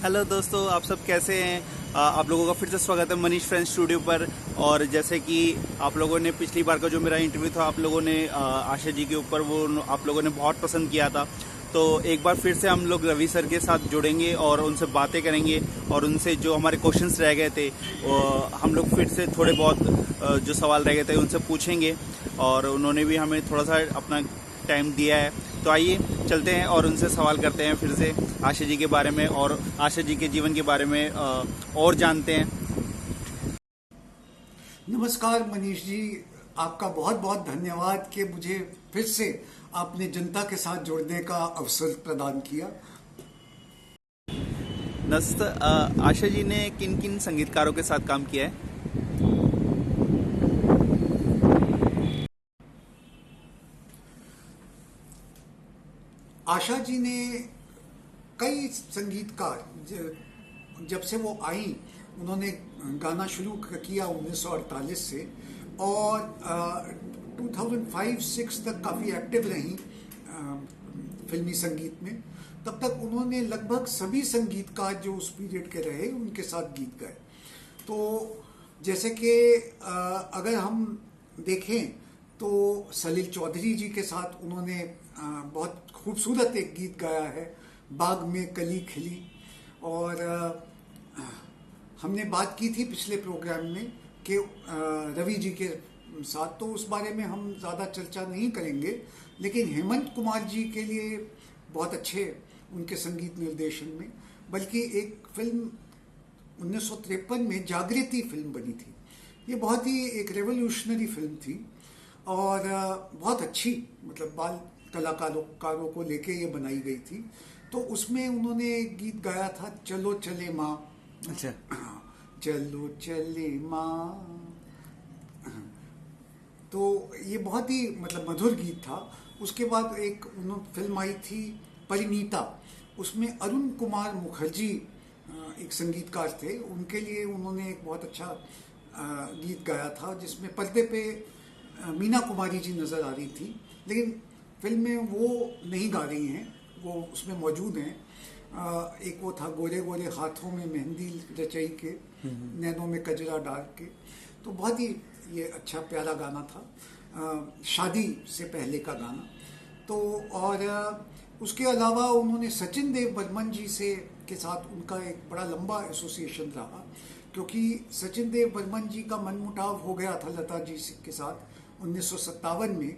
Hello दोस्तों, आप सब कैसे हैं। आप लोगों का फिर से स्वागत है मनीष फ्रेंड्स स्टूडियो पर। और जैसे कि आप लोगों ने पिछली बार का जो मेरा इंटरव्यू था, आप लोगों ने आशा जी के ऊपर वो आप लोगों ने बहुत पसंद किया था। तो एक बार फिर से हम लोग रवि सर के साथ जुड़ेंगे और उनसे बातें करेंगे और उनसे जो हमारे क्वेश्चंस रह गए थे हम लोग फिर से थोड़े बहुत जो सवाल रह गए थे उनसे पूछेंगे। और उन्होंने भी हमें थोड़ा सा अपना टाइम दिया है। तो आइए चलते हैं और उनसे सवाल करते हैं फिर से आशा जी के बारे में और आशा जी के जीवन के बारे में और जानते हैं। नमस्कार मनीष जी, आपका बहुत बहुत धन्यवाद कि मुझे फिर से आपने जनता के साथ जुड़ने का अवसर प्रदान किया। नस्त आशा जी ने किन किन संगीतकारों के साथ काम किया है? आशा जी ने कई संगीतकार जब से वो आई, उन्होंने गाना शुरू किया 1948 से और 2005-06 तक काफ़ी एक्टिव रही फिल्मी संगीत में। तब तक उन्होंने लगभग सभी संगीतकार जो उस पीरियड के रहे उनके साथ गीत गाए। तो जैसे कि अगर हम देखें तो सलील चौधरी जी के साथ उन्होंने बहुत खूबसूरत एक गीत गाया है, बाग में कली खिली। और हमने बात की थी पिछले प्रोग्राम में कि रवि जी के साथ, तो उस बारे में हम ज़्यादा चर्चा नहीं करेंगे। लेकिन हेमंत कुमार जी के लिए बहुत अच्छे उनके संगीत निर्देशन में, बल्कि एक फिल्म 1953 में जागृति फिल्म बनी थी। ये बहुत ही एक रेवोल्यूशनरी फिल्म थी और बहुत अच्छी, मतलब बाल कलाकारों को लेके ये बनाई गई थी। तो उसमें उन्होंने गीत गाया था चलो चले माँ। अच्छा। चलो चले माँ। तो ये बहुत ही मतलब मधुर गीत था। उसके बाद एक फिल्म आई थी परिणीता, उसमें अरुण कुमार मुखर्जी एक संगीतकार थे, उनके लिए उन्होंने एक बहुत अच्छा गीत गाया था जिसमें पर्दे पे मीना कुमारी जी नज़र आ रही थी, लेकिन फिल्म में वो नहीं गा रही हैं, वो उसमें मौजूद हैं। एक वो था गोरे गोरे हाथों में मेहंदी रचाई के, नैनों में कजरा डाल के। तो बहुत ही ये अच्छा प्यारा गाना था, शादी से पहले का गाना। तो और उसके अलावा उन्होंने सचिन देव बर्मन जी से के साथ उनका एक बड़ा लंबा एसोसिएशन रहा, क्योंकि सचिन देव बर्मन जी का मनमुटाव हो गया था लता जी के साथ 1957 में।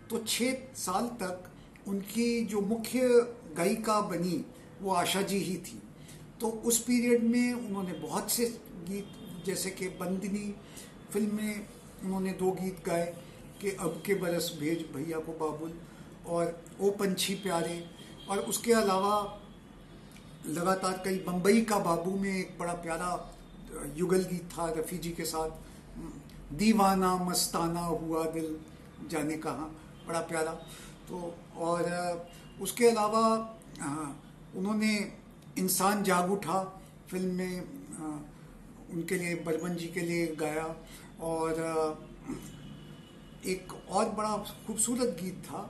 तो 6 साल तक उनकी जो मुख्य गायिका बनी वो आशा जी ही थी। तो उस पीरियड में उन्होंने बहुत से गीत, जैसे कि बंदिनी फिल्म में उन्होंने 2 गीत गाए कि अब के बरस भेज भैया को बाबुल और ओ पंछी प्यारे। और उसके अलावा लगातार कई, बम्बई का बाबू में एक बड़ा प्यारा युगल गीत था रफ़ी जी के साथ, दीवाना मस्ताना हुआ दिल जाने कहाँ, बड़ा प्यारा। तो और उसके अलावा उन्होंने इंसान जाग उठा फिल्म में उनके लिए, बर्मन जी के लिए गाया। और एक और बड़ा खूबसूरत गीत था,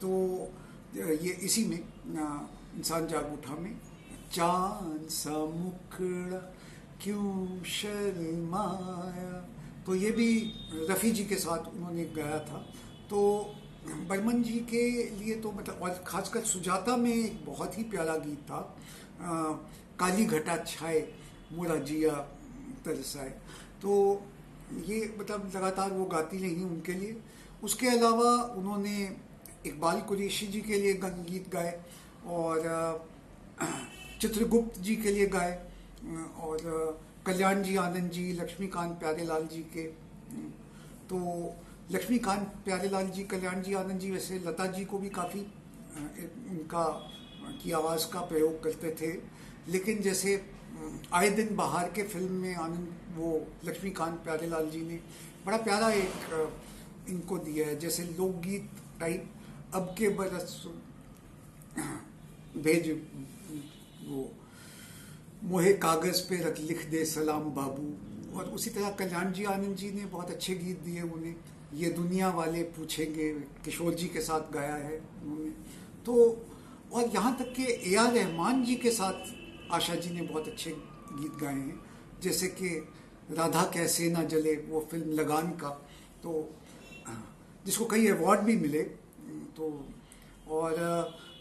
तो ये इसी में इंसान जाग उठा में, चांद सा मुखड़ा क्यों शर्माया, तो ये भी रफ़ी जी के साथ उन्होंने गाया था। तो बर्मन जी के लिए तो मतलब, और खासकर सुजाता में एक बहुत ही प्यारा गीत था, काली घटा छाए मोरा जिया तरसाए। तो ये मतलब लगातार वो गाती रही उनके लिए। उसके अलावा उन्होंने इकबाल कुरैशी जी के लिए गीत गाए और चित्रगुप्त जी के लिए गाए और कल्याण जी आनंद जी, लक्ष्मीकांत प्यारेलाल जी के। तो लक्ष्मीकांत प्यारेलाल जी, कल्याण जी आनंद जी वैसे लता जी को भी काफ़ी उनका की आवाज़ का प्रयोग करते थे, लेकिन जैसे आए दिन बाहर के फिल्म में आनंद वो लक्ष्मीकांत प्यारेलाल जी ने बड़ा प्यारा एक इनको दिया है, जैसे लोकगीत टाइप, अब के बरस भेज वो मोहे कागज़ पे रख लिख दे सलाम बाबू। और उसी तरह कल्याण जी आनंद जी ने बहुत अच्छे गीत दिए उन्हें, ये दुनिया वाले पूछेंगे किशोर जी के साथ गाया है उन्होंने। तो और यहाँ तक कि ए आर रहमान जी के साथ आशा जी ने बहुत अच्छे गीत गाए हैं, जैसे कि राधा कैसे ना जले, वो फिल्म लगान का, तो जिसको कई अवार्ड भी मिले। तो और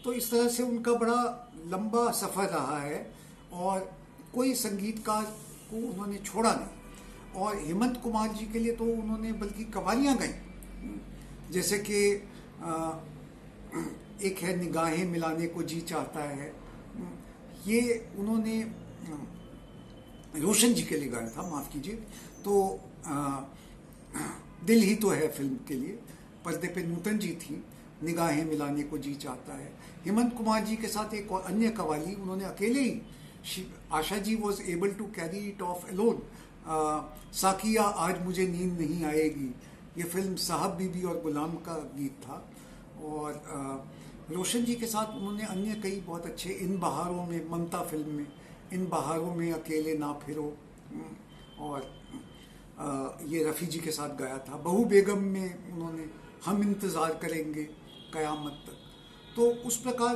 तो इस तरह से उनका बड़ा लंबा सफ़र रहा है और कोई संगीतकार को उन्होंने छोड़ा नहीं। और हेमंत कुमार जी के लिए तो उन्होंने बल्कि कवालियाँ गाई, जैसे कि एक है निगाहें मिलाने को जी चाहता है, ये उन्होंने रोशन जी के लिए गाया था, माफ़ कीजिए। तो दिल ही तो है फिल्म के लिए पर्दे पे नूतन जी थी, निगाहें मिलाने को जी चाहता है। हेमंत कुमार जी के साथ एक और अन्य कवाली उन्होंने अकेले ही, Asha ji was able to carry it off alone, साकिया आज मुझे नींद नहीं आएगी। ये फिल्म साहब बीबी और गुलाम का गीत था। और रोशन जी के साथ उन्होंने अन्य कई बहुत अच्छे, इन बहारों में, ममता फिल्म में, इन बहारों में अकेले ना फिरो, और ये रफ़ी जी के साथ गाया था। बहू बेगम में उन्होंने हम इंतज़ार करेंगे क़यामत तक। तो उस प्रकार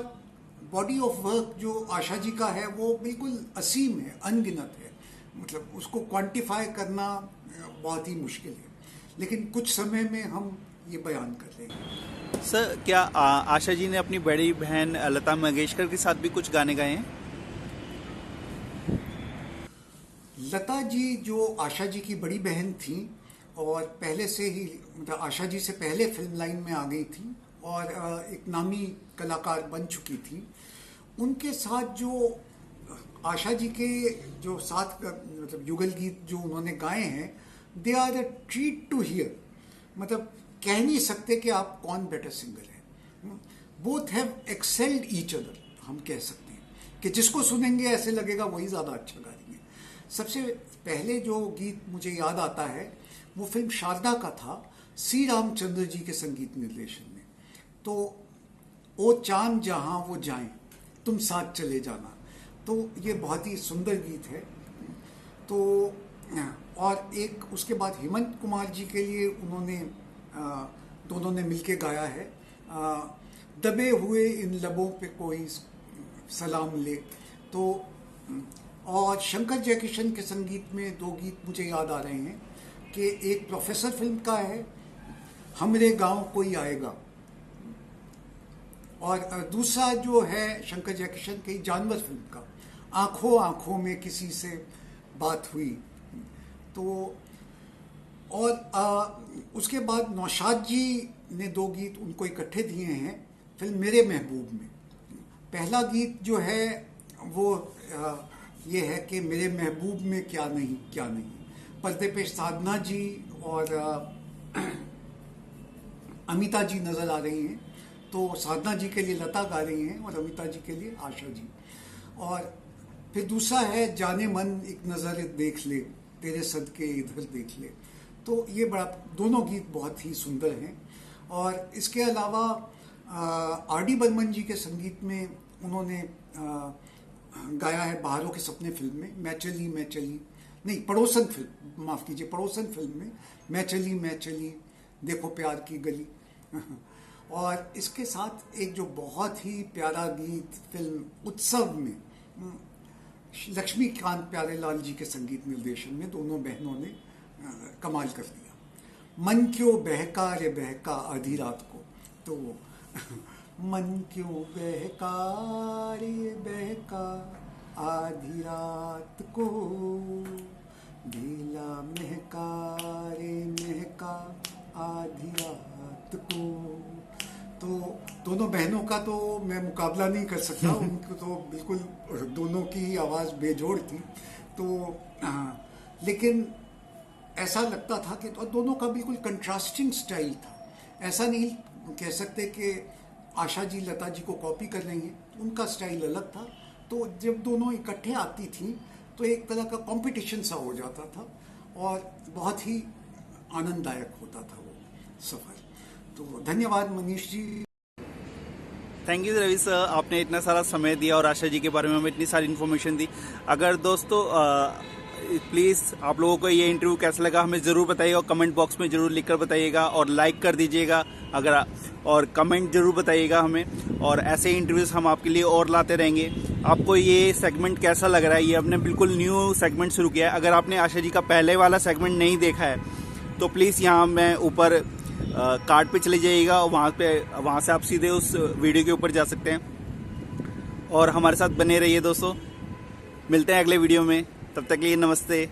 बॉडी ऑफ वर्क जो आशा जी का है वो बिल्कुल असीम है, अनगिनत है, मतलब उसको क्वांटिफाई करना बहुत ही मुश्किल है, लेकिन कुछ समय में हम ये बयान कर रहे हैं। सर, क्या आशा जी ने अपनी बड़ी बहन लता मंगेशकर के साथ भी कुछ गाने गाए हैं? लता जी जो आशा जी की बड़ी बहन थी और पहले से ही, मतलब आशा जी से पहले फिल्म लाइन में आ गई थी और एक नामी कलाकार बन चुकी थी, उनके साथ जो आशा जी के जो साथ मतलब युगल गीत जो उन्होंने गाए हैं, they are a treat to hear. मतलब कह नहीं सकते कि आप कौन बेटर सिंगर है, both have excelled each other, हम कह सकते हैं कि जिसको सुनेंगे ऐसे लगेगा वही ज़्यादा अच्छा गा रही है। सबसे पहले जो गीत मुझे याद आता है वो फिल्म शारदा का था, सी रामचंद्र जी के संगीत निर्देशन में। तो ओ चांद जहां वो जाएं, तुम साथ चले जाना, तो ये बहुत ही सुंदर गीत है। तो और एक उसके बाद हेमंत कुमार जी के लिए उन्होंने दोनों ने मिलके गाया है, दबे हुए इन लबों पे कोई सलाम ले। तो और शंकर जयकिशन के संगीत में दो गीत मुझे याद आ रहे हैं कि एक प्रोफेसर फिल्म का है, हमरे गांव कोई आएगा, और दूसरा जो है शंकर जयकिशन के जानवर फिल्म का, आंखों आंखों में किसी से बात हुई। तो और उसके बाद नौशाद जी ने दो गीत उनको इकट्ठे दिए हैं फिल्म मेरे महबूब में। पहला गीत जो है वो ये है कि मेरे महबूब में क्या नहीं क्या नहीं। पर्दे पे साधना जी और अमिता जी नजर आ रही हैं, तो साधना जी के लिए लता गा रही हैं और अमिता जी के लिए आशा जी। और फिर दूसरा है जाने मन एक नज़र देख ले, तेरे सदके इधर देख ले। तो ये बड़ा, दोनों गीत बहुत ही सुंदर हैं। और इसके अलावा आर.डी. बर्मन जी के संगीत में उन्होंने गाया है बहारों के सपने फिल्म में, मैं चली नहीं, पड़ोसन फिल्म, माफ़ कीजिए, पड़ोसन फिल्म में मैं चली देखो प्यार की गली। और इसके साथ एक जो बहुत ही प्यारा गीत फिल्म उत्सव में लक्ष्मीकांत प्यारेलाल जी के संगीत निर्देशन में दोनों बहनों ने कमाल कर दिया, मन क्यों बहका रे बहका आधी रात को। तो मन क्यों बहका रे बहका आधी रात को, ढीला महका रे महका आधी रात को। तो दोनों बहनों का तो मैं मुकाबला नहीं कर सकता, उनको तो बिल्कुल दोनों की आवाज़ बेजोड़ थी। तो लेकिन ऐसा लगता था कि तो दोनों का बिल्कुल कंट्रास्टिंग स्टाइल था। ऐसा नहीं कह सकते कि आशा जी लता जी को कॉपी कर रही हैं, उनका स्टाइल अलग था। तो जब दोनों इकट्ठे आती थी तो एक तरह का कंपटीशन सा हो जाता था और बहुत ही आनंददायक होता था वो सफ़र। तो धन्यवाद Manish ji. Thank you Ravi sir, आपने इतना सारा समय दिया और आशा जी के बारे में हमें इतनी सारी इन्फॉर्मेशन दी। अगर दोस्तों प्लीज़ आप लोगों को ये इंटरव्यू कैसा लगा हमें ज़रूर बताइएगा, कमेंट बॉक्स में ज़रूर लिखकर बताइएगा और लाइक कर दीजिएगा और कमेंट ज़रूर बताइएगा हमें। और ऐसे इंटरव्यूज़ हम आपके लिए और लाते रहेंगे। आपको ये सेगमेंट कैसा लग रहा है। ये आपने बिल्कुल न्यू सेगमेंट शुरू किया है। अगर आपने आशा जी का पहले वाला सेगमेंट नहीं देखा है तो प्लीज़ यहाँ मैं ऊपर कार्ड पे चले जाइएगा और वहाँ से आप सीधे उस वीडियो के ऊपर जा सकते हैं और हमारे साथ बने रहिए दोस्तों। मिलते हैं अगले वीडियो में, तब तक के लिए नमस्ते।